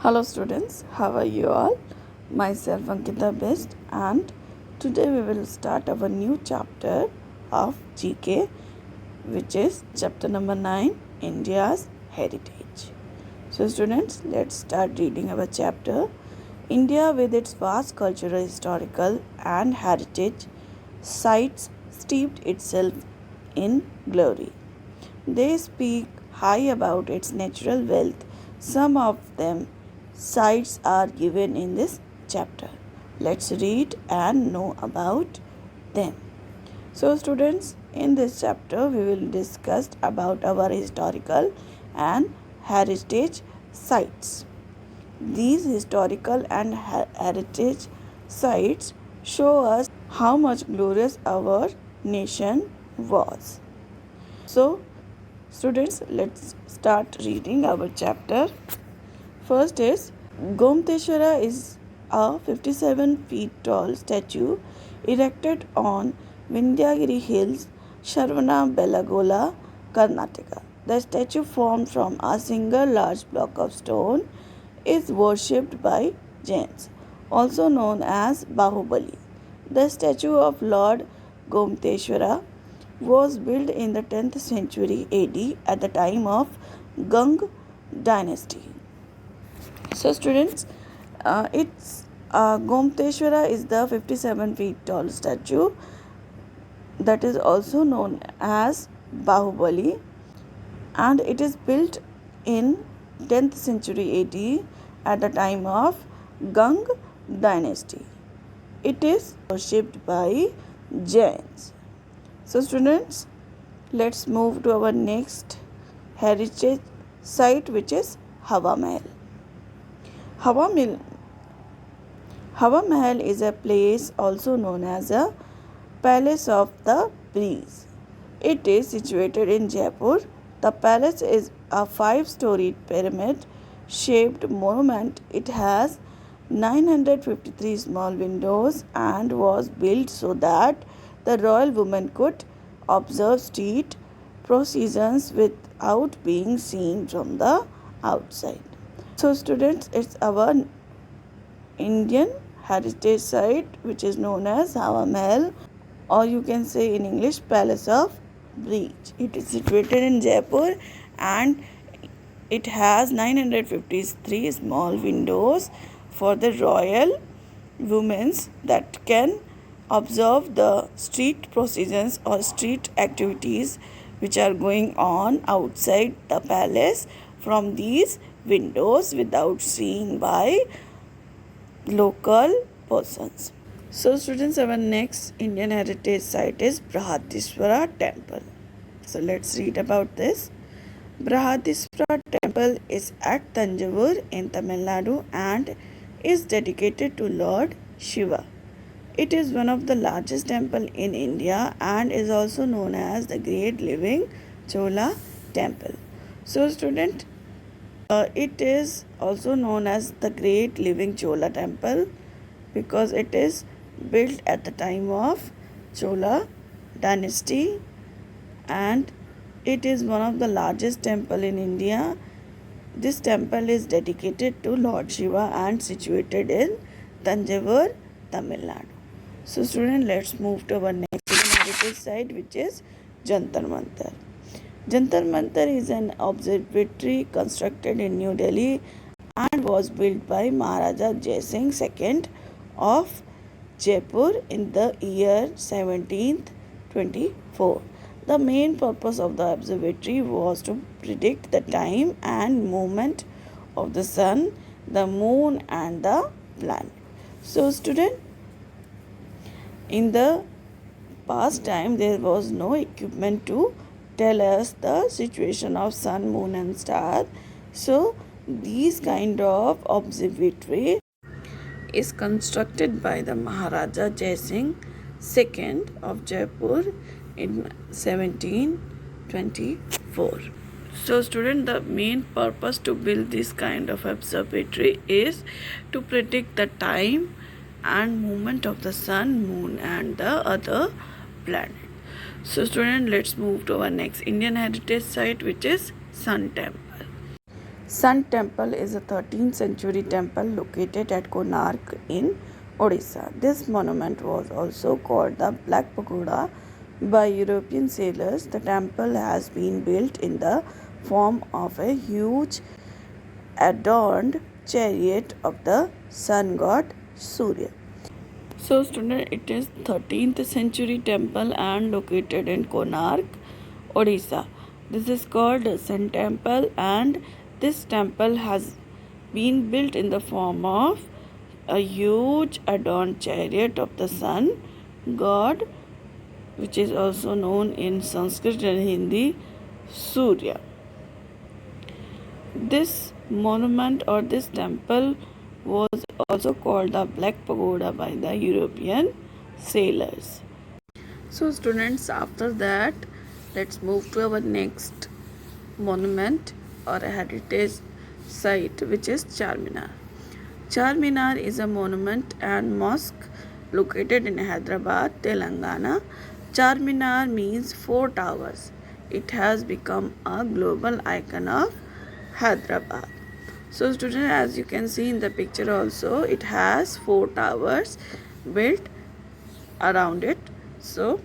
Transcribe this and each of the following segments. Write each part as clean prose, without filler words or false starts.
Hello students, how are you all? Myself Ankita Best, and today we will start our new chapter of GK, which is chapter number 9, India's Heritage. So students, let's start reading our chapter. India, with its vast cultural, historical and heritage sites, steeped itself in glory. They speak high about its natural wealth. Some of them sites are given in this chapter. Let's read and know about them. So students, in this chapter we will discuss about our historical and heritage sites. These historical and heritage sites show us how much glorious our nation was. So students, let's start reading our chapter. First is Gomteshwara is a 57 feet tall statue erected on Vindhyagiri Hills, Shravana-Belagola, Karnataka. The statue, formed from a single large block of stone, is worshipped by Jains, also known as Bahubali. The statue of Lord Gomteshwara was built in the 10th century AD at the time of Gang dynasty. So students, Gomteshwara is the 57 feet tall statue that is also known as Bahubali, and it is built in 10th century AD at the time of Gang dynasty. It is worshipped by Jains. So students, let's move to our next heritage site, which is Hawa Mahal. Hawa Mahal is a place also known as a Palace of the Breeze. It is situated in Jaipur. The palace is a 5-storied pyramid-shaped monument. It has 953 small windows and was built so that the royal woman could observe street processions without being seen from the outside. So students, it's our Indian heritage site which is known as Hawa Mahal, or you can say in English Palace of Breeze. It is situated in Jaipur and it has 953 small windows for the royal women that can observe the street processions or street activities which are going on outside the palace from these windows without seeing by local persons. So students, our next Indian heritage site is Brihadishwara Temple. So let's read about this. Brihadishwara Temple is at Tanjavur in Tamil Nadu and is dedicated to Lord Shiva. It is one of the largest temples in India and is also known as the Great Living Chola Temple. So student, it is also known as the Great Living Chola Temple because it is built at the time of Chola dynasty and it is one of the largest temple in India. This temple is dedicated to Lord Shiva and situated in Tanjavur, Tamil Nadu. So student, let's move to our next heritage site, which is Jantar Mantar. Jantar Mantar is an observatory constructed in New Delhi and was built by Maharaja Jai Singh II of Jaipur in the year 1724. The main purpose of the observatory was to predict the time and movement of the sun, the moon and the planet. So student, in the past time there was no equipment to tell us the situation of sun, moon and star. So these kind of observatory is constructed by the Maharaja Jai Singh II of Jaipur in 1724. So student, the main purpose to build this kind of observatory is to predict the time and movement of the sun, moon and the other planet. So student, let's move to our next Indian heritage site, which is Sun Temple. Sun Temple is a 13th century temple located at Konark in Odisha. This monument was also called the Black Pagoda by European sailors. The temple has been built in the form of a huge adorned chariot of the sun god Surya. So student, it is 13th century temple and located in Konark, Odisha. This is called Sun Temple, and this temple has been built in the form of a huge adorned chariot of the sun god, which is also known in Sanskrit and Hindi Surya. This monument or this temple was also called the Black Pagoda by the European sailors. So students, after that, let's move to our next monument or a heritage site, which is Charminar. Charminar is a monument and mosque located in Hyderabad, Telangana. Charminar means 4 towers. It has become a global icon of Hyderabad. So students, as you can see in the picture also, it has 4 towers built around it. So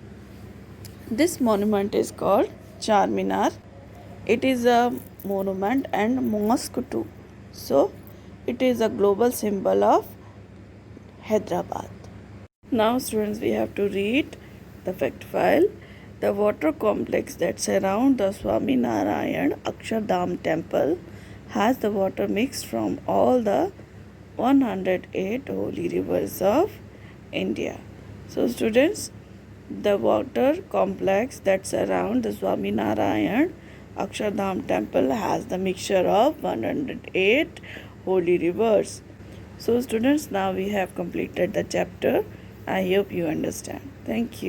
this monument is called Charminar. It is a monument and mosque too. So it is a global symbol of Hyderabad. Now students, we have to read the fact file. The water complex that surrounds the Swaminarayan Akshardham temple has the water mixed from all the 108 holy rivers of India. So students, the water complex that surrounds the Swaminarayan Akshardham temple has the mixture of 108 holy rivers. So students, now we have completed the chapter. I hope you understand. Thank you.